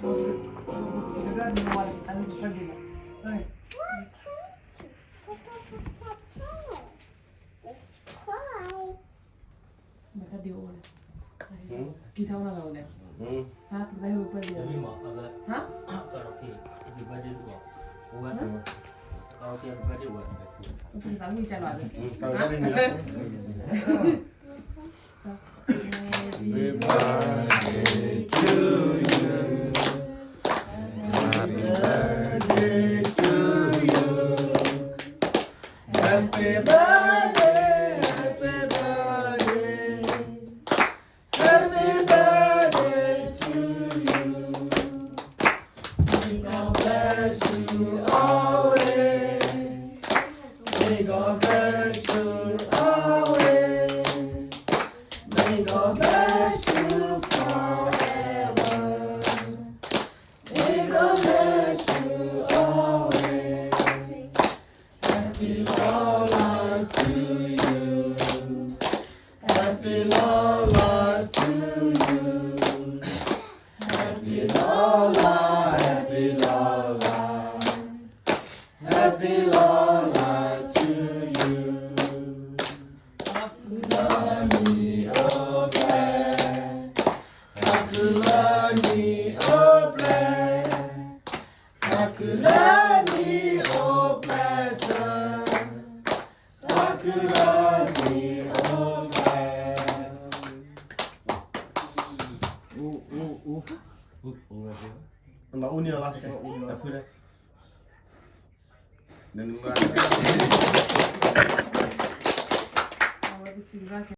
Kita orang tahu deh. Hah, kita lupa dia. Tapi mak agak. Hah? Karaoke di baju tu. Buat karaoke di baju buat. Kita tahu macam mana. Kalau kami ni. Happy birthday to you. Happy birthday to you. Happy birthday, happy birthday. Happy birthday to you. May God bless you always. May God bless you always. May God bless you forever. May God bless you always. Happy long life to you. Happy long life to you. Happy long life, happy long life. Happy long life to you. Hakulani obleh, Hakulani obleh, Hakulani obleh, Hakulani obleh. Nak unia lah. Apa dah? Dan